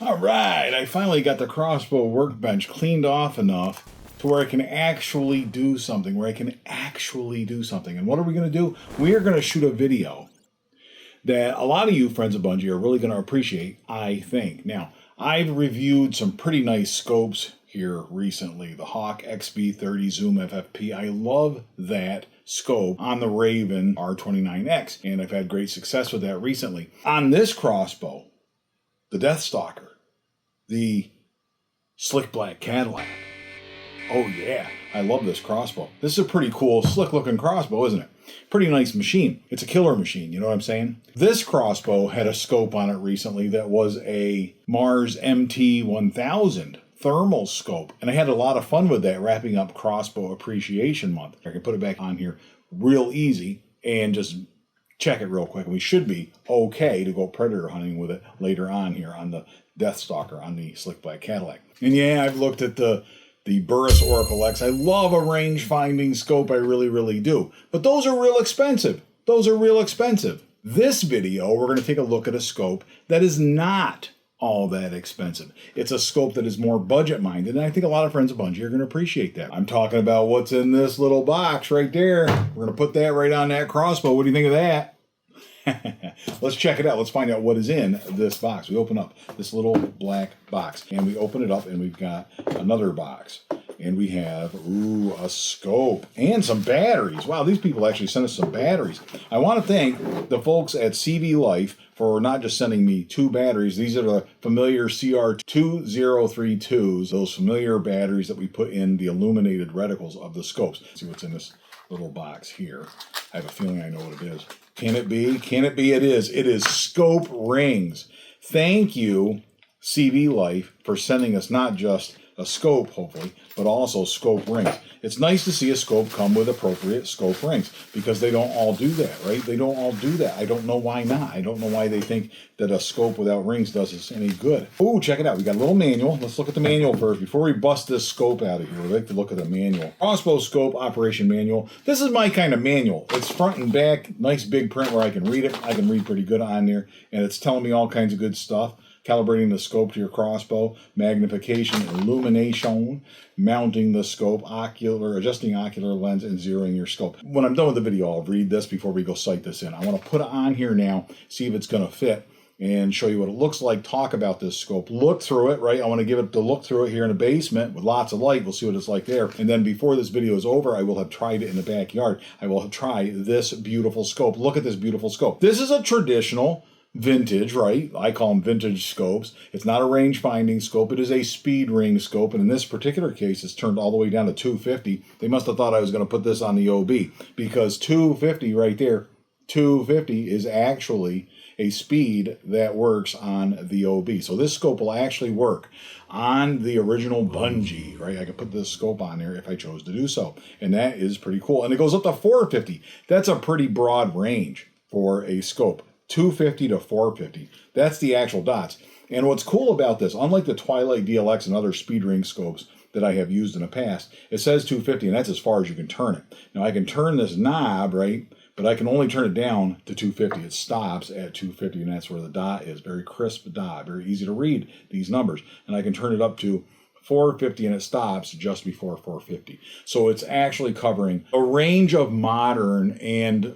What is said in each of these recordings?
All right, I finally got the crossbow workbench cleaned off enough to where I can actually do something, And what are we going to do? We are going to shoot a video that a lot of you friends of Bungie are really going to appreciate, I think. Now, I've reviewed some pretty nice scopes here recently. The Hawk XB30 Zoom FFP. I love that scope on the Ravin R29X, and I've had great success with that recently. On this crossbow, the Deathstalker, the slick black Cadillac. Oh yeah, I love this crossbow. This is a pretty cool, slick looking crossbow, isn't it? Pretty nice machine. It's a killer machine, you know what I'm saying? This crossbow had a scope on it recently that was a Mars MT1000 thermal scope, and I had a lot of fun with that, wrapping up Crossbow Appreciation Month. I can put it back on here real easy and just check it real quick, and we should be okay to go predator hunting with it later on here on the Deathstalker on the slick black Cadillac. And yeah, I've looked at the Burris Oracle X. I love a range-finding scope, I really do. But those are real expensive. This video, we're going to take a look at a scope that is not all that expensive. It's a scope that is more budget-minded, and I think a lot of friends of Bungie are going to appreciate that. I'm talking about what's in this little box right there. We're going to put that right on that crossbow. What do you think of that? Let's check it out. Let's find out what is in this box. We open up this little black box, and we open it up, and we've got another box. And we have, a scope and some batteries. Wow, these people actually sent us some batteries. I want to thank the folks at CV Life for not just sending me 2 batteries. These are the familiar CR2032s, those familiar batteries that we put in the illuminated reticles of the scopes. Let's see what's in this little box here. I have a feeling I know what it is. Can it be? Can it be? It is. It is scope rings. Thank you, CV Life, for sending us not just a scope, hopefully, but also scope rings. It's nice to see a scope come with appropriate scope rings, because they don't all do that, right? They don't all do that. I don't know why not. I don't know why they think that a scope without rings does us any good. Ooh, check it out. We got a little manual. Let's look at the manual first. Before we bust this scope out of here, we'd like to look at the manual. Crossbow Scope Operation Manual. This is my kind of manual. It's front and back, nice big print where I can read it. I can read pretty good on there, and it's telling me all kinds of good stuff. Calibrating the scope to your crossbow, magnification, illumination, mounting the scope, adjusting ocular lens, and zeroing your scope. When I'm done with the video, I'll read this before we go sight this in. I want to put it on here now, see if it's going to fit, and show you what it looks like, talk about this scope, look through it, right? I want to give it the look through it here in the basement with lots of light. We'll see what it's like there. And then before this video is over, I will have tried it in the backyard. I will have tried this beautiful scope. Look at this beautiful scope. This is a traditional vintage, right? I call them vintage scopes. It's not a range finding scope. It is a speed ring scope. And in this particular case, it's turned all the way down to 250. They must have thought I was going to put this on the OB, because 250 right there, 250 is actually a speed that works on the OB. So this scope will actually work on the original Bunjie, right? I could put this scope on there if I chose to do so. And that is pretty cool. And it goes up to 450. That's a pretty broad range for a scope. 250 to 450. That's the actual dots. And what's cool about this, unlike the Twilight DLX and other speed ring scopes that I have used in the past, it says 250, and that's as far as you can turn it. Now I can turn this knob, right? But I can only turn it down to 250. It stops at 250, and that's where the dot is. Very crisp dot, very easy to read these numbers. And I can turn it up to 450, and it stops just before 450. So it's actually covering a range of modern and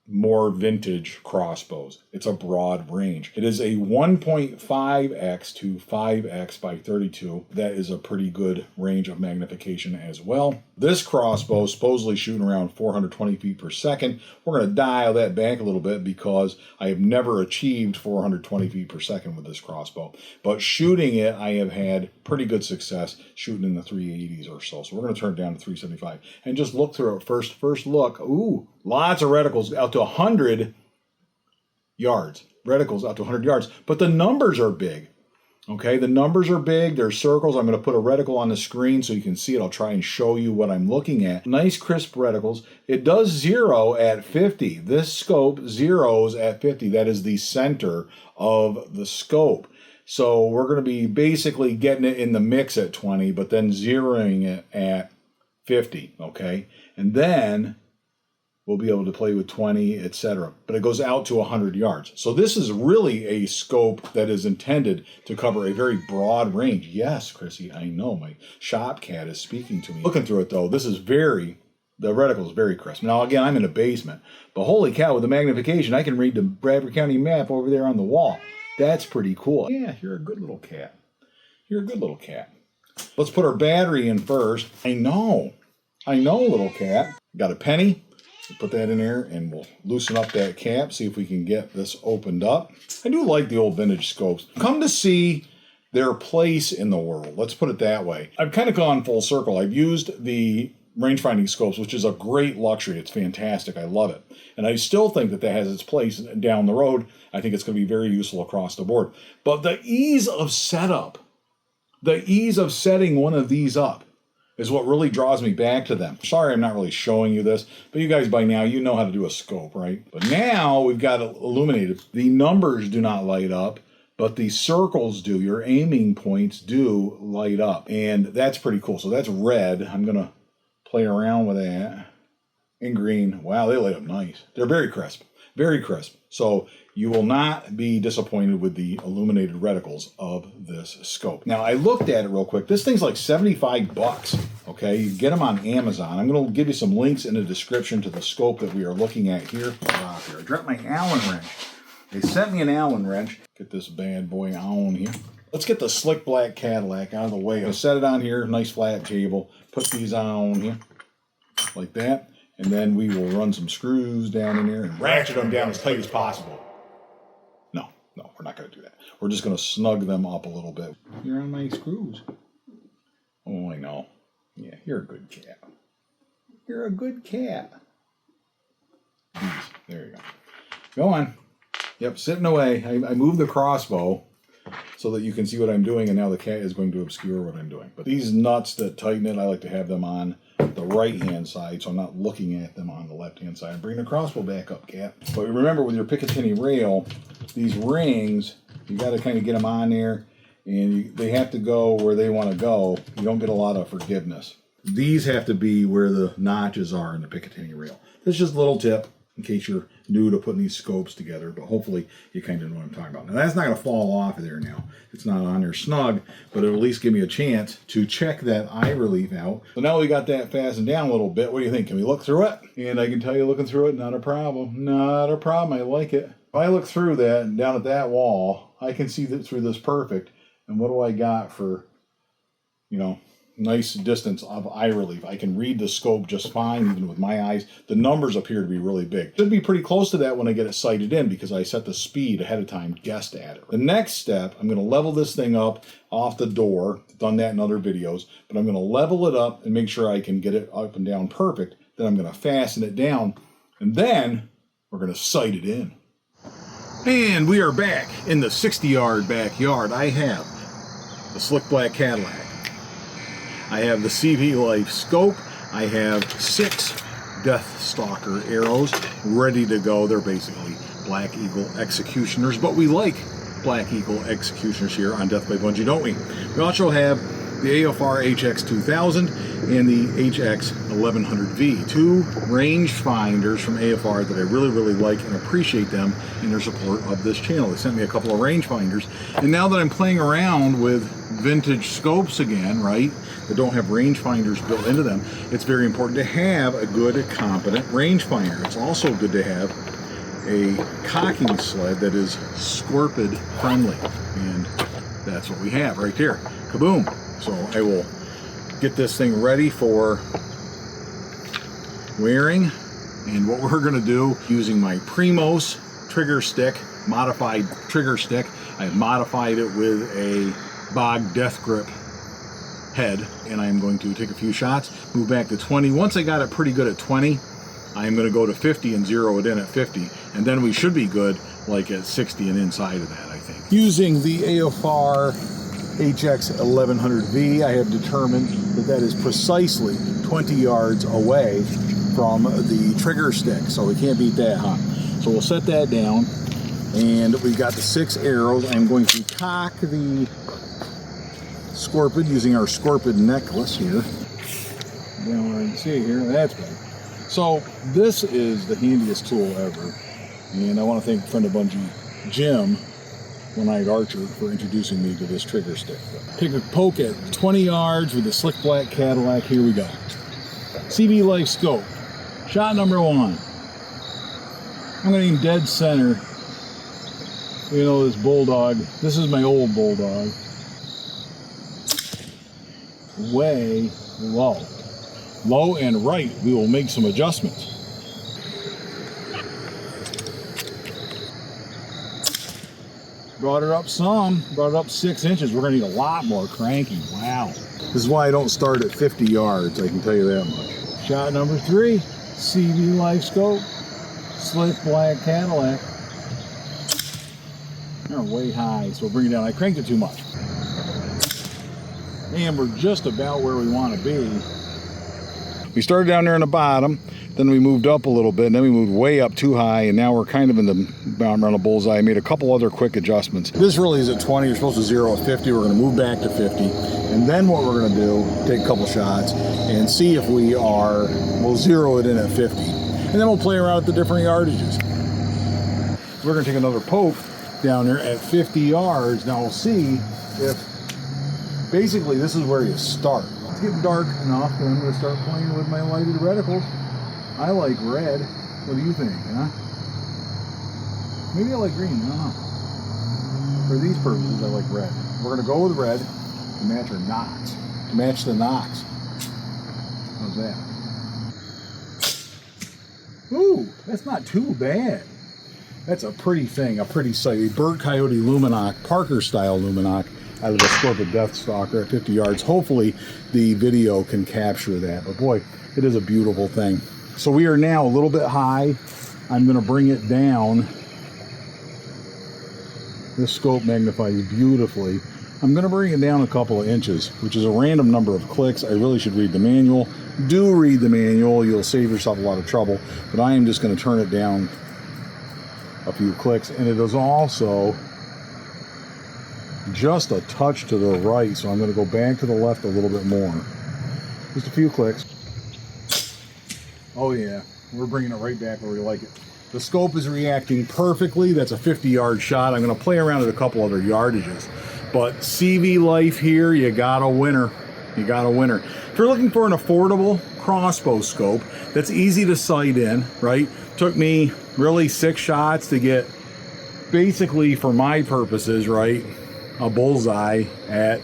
more vintage crossbows. It's a broad range. It is a 1.5x to 5x by 32. That is a pretty good range of magnification as well. This crossbow is supposedly shooting around 420 feet per second. We're going to dial that back a little bit, because I have never achieved 420 feet per second with this crossbow. But shooting it, I have had pretty good success shooting in the 380s or so. So we're going to turn it down to 375 and just look through it first look. Ooh, lots of reticles out to 100 yards. Reticles out to 100 yards. But the numbers are big. Okay, the numbers are big. There's circles. I'm going to put a reticle on the screen so you can see it. I'll try and show you what I'm looking at. Nice crisp reticles. It does zero at 50. This scope zeros at 50. That is the center of the scope. So we're going to be basically getting it in the mix at 20, but then zeroing it at 50, okay? And then we'll be able to play with 20, etc. But it goes out to 100 yards. So this is really a scope that is intended to cover a very broad range. Yes, Chrissy, I know. My shop cat is speaking to me. Looking through it, though, this is the reticle is very crisp. Now, again, I'm in a basement. But holy cow, with the magnification, I can read the Bradford County map over there on the wall. That's pretty cool. Yeah, you're a good little cat. You're a good little cat. Let's put our battery in first. I know, little cat. Got a penny. Put that in there and we'll loosen up that cap, see if we can get this opened up. I do like the old vintage scopes. Come to see their place in the world. Let's put it that way. I've kind of gone full circle. I've used the range-finding scopes, which is a great luxury. It's fantastic. I love it. And I still think that has its place down the road. I think it's going to be very useful across the board. But the ease of setup, the ease of setting one of these up, is what really draws me back to them. Sorry I'm not really showing you this, but you guys by now, you know how to do a scope, right? But now we've got it illuminated. The numbers do not light up, but the circles do. Your aiming points do light up, and that's pretty cool. So that's red. I'm going to play around with that. And green. Wow, they light up nice. They're very crisp. Very crisp. So you will not be disappointed with the illuminated reticles of this scope. Now, I looked at it real quick. This thing's like 75 bucks, okay? You get them on Amazon. I'm going to give you some links in the description to the scope that we are looking at here. I dropped my Allen wrench. They sent me an Allen wrench. Get this bad boy on here. Let's get the slick black Cadillac out of the way. I'll set it on here, nice flat table. Put these on here, like that. And then we will run some screws down in there and ratchet them down as tight as possible. No, we're not going to do that. We're just going to snug them up a little bit. You're on my screws. Oh, I know. Yeah, you're a good cat. You're a good cat. There you go. Go on. Yep, sitting away. I moved the crossbow so that you can see what I'm doing, and now the cat is going to obscure what I'm doing. But these nuts that tighten it, I like to have them on the right-hand side, so I'm not looking at them on the left-hand side. Bring the crossbow back up, cat. But remember, with your Picatinny rail, these rings, you got to kind of get them on there, and they have to go where they want to go. You don't get a lot of forgiveness. These have to be where the notches are in the Picatinny rail. That's just a little tip in case you're new to putting these scopes together, but hopefully you kind of know what I'm talking about. Now, that's not going to fall off of there now. It's not on there snug, but it'll at least give me a chance to check that eye relief out. So now we got that fastened down a little bit. What do you think? Can we look through it? And I can tell you, looking through it, not a problem. Not a problem. I like it. If I look through that and down at that wall, I can see that through this perfect. And what do I got for, nice distance of eye relief? I can read the scope just fine, even with my eyes. The numbers appear to be really big. Should be pretty close to that when I get it sighted in because I set the speed ahead of time, guessed at it. The next step, I'm going to level this thing up off the door. I've done that in other videos, but I'm going to level it up and make sure I can get it up and down perfect. Then I'm going to fasten it down, and then we're going to sight it in. And we are back in the 60-yard backyard. I have the slick black Cadillac. I have the CV Life scope. I have 6 Death Stalker arrows ready to go. They're basically Black Eagle Executioners, but we like Black Eagle Executioners here on Death by Bunjie, don't we? We also have the AFR HX2000 and the HX1100V, 2 rangefinders from AFR that I really, really like and appreciate them in their support of this channel. They sent me a couple of rangefinders, and now that I'm playing around with vintage scopes again, right, that don't have rangefinders built into them, it's very important to have a good, competent rangefinder. It's also good to have a cocking sled that is Scorpid friendly, and that's what we have right there. Kaboom! So I will get this thing ready for wearing, and what we're going to do, using my Primos trigger stick, modified trigger stick, I have modified it with a Bog Death Grip head, and I am going to take a few shots, move back to 20. Once I got it pretty good at 20, I am going to go to 50 and zero it in at 50, and then we should be good like at 60 and inside of that, I think. Using the AFR HX1100V, I have determined that is precisely 20 yards away from the trigger stick, so we can't beat that, huh? So we'll set that down, and we've got the 6 arrows. I'm going to cock the Scorpid using our Scorpid necklace here. You know what I can see here, that's better. So this is the handiest tool ever, and I want to thank a friend of Bunjie, Jim, One-Eyed Archer, for introducing me to this trigger stick. Take a poke at 20 yards with a slick black Cadillac. Here we go. CV Life scope. Shot number 1. I'm going to aim dead center. You know, this bulldog. This is my old bulldog. Way low. Low and right. We will make some adjustments. Brought it up some. Brought it up 6 inches. We're going to need a lot more cranking. Wow. This is why I don't start at 50 yards. I can tell you that much. Shot number 3. CV Life scope. Slick black Cadillac. They're way high, so we'll bring it down. I cranked it too much. And we're just about where we want to be. We started down there in the bottom, then we moved up a little bit, and then we moved way up too high, and now we're kind of in the bottom around the bullseye. I made a couple other quick adjustments. This really is at 20. You're supposed to zero at 50. We're going to move back to 50. And then what we're going to do, take a couple shots and see if we'll zero it in at 50. And then we'll play around with the different yardages. We're going to take another poke down there at 50 yards. Now we'll see if, basically this is where you start. It's getting dark enough and I'm going to start playing with my lighted reticles. I like red. What do you think, huh? Maybe I like green, I don't know. For these purposes, I like red. We're going to go with red to match our knocks. To match the knocks. How's that? Ooh, that's not too bad. That's a pretty thing, a pretty sight. A bird coyote Luminoc, Parker style Luminoc, out of the Scorpion Deathstalker at 50 yards. Hopefully the video can capture that. But boy, it is a beautiful thing. So we are now a little bit high. I'm going to bring it down. This scope magnifies beautifully. I'm going to bring it down a couple of inches, which is a random number of clicks. I really should read the manual. Do read the manual. You'll save yourself a lot of trouble. But I am just going to turn it down a few clicks. And it is also just a touch to the right. So I'm going to go back to the left a little bit more. Just a few clicks. Oh yeah, we're bringing it right back where we like it. The scope is reacting perfectly. That's a 50-yard shot. I'm going to play around at a couple other yardages. But CV Life here, you got a winner. You got a winner. If you're looking for an affordable crossbow scope that's easy to sight in, right? Took me really 6 shots to get, basically for my purposes, right, a bullseye at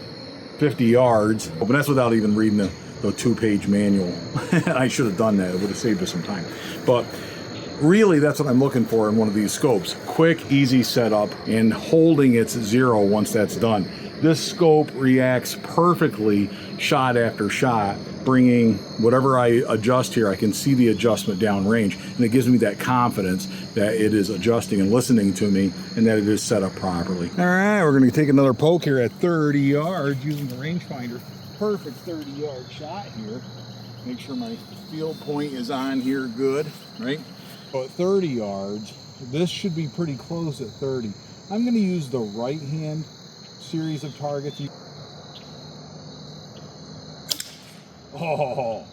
50 yards. But that's without even reading the 2-page manual. I should have done that. It would have saved us some time. But really, that's what I'm looking for in one of these scopes. Quick, easy setup, and holding its zero once that's done. This scope reacts perfectly shot after shot, bringing whatever I adjust here, I can see the adjustment downrange, and it gives me that confidence that it is adjusting and listening to me and that it is set up properly. All right, we're going to take another poke here at 30 yards using the rangefinder. Perfect 30-yard shot here. Make sure my field point is on here good, right? So at 30 yards, this should be pretty close at 30. I'm going to use the right hand series of targets. Oh.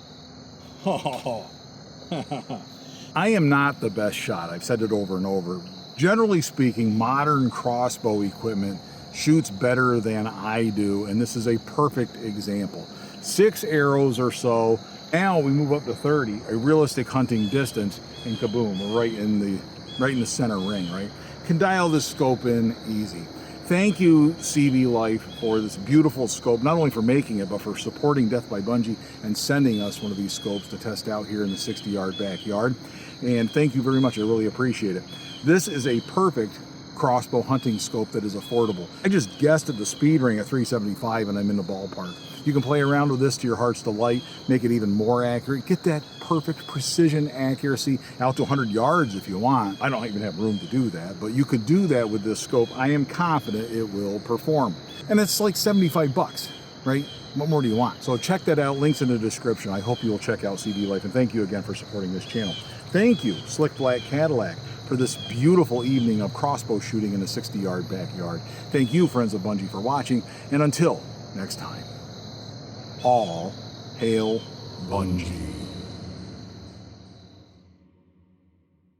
I am not the best shot. I've said it over and over. Generally speaking, modern crossbow equipment shoots better than I do, and this is a perfect example. 6 arrows or so. Now we move up to 30, a realistic hunting distance, and kaboom, we're right in the center ring, right? Can dial this scope in easy. Thank you, CV Life, for this beautiful scope, not only for making it, but for supporting Death by Bunjie and sending us one of these scopes to test out here in the 60-yard backyard. And thank you very much, I really appreciate it. This is a perfect crossbow hunting scope that is affordable. I just guessed at the speed ring at 375 and I'm in the ballpark. You can play around with this to your heart's delight, make it even more accurate, get that perfect precision accuracy out to 100 yards if you want. I don't even have room to do that, but you could do that with this scope. I am confident it will perform. And it's like 75 bucks, right? What more do you want? So check that out, links in the description. I hope you'll check out CV Life, and thank you again for supporting this channel. Thank you, Slick Black Cadillac, for this beautiful evening of crossbow shooting in a 60-yard backyard. Thank you, friends of Bunjie, for watching, and until next time, all hail Bunjie.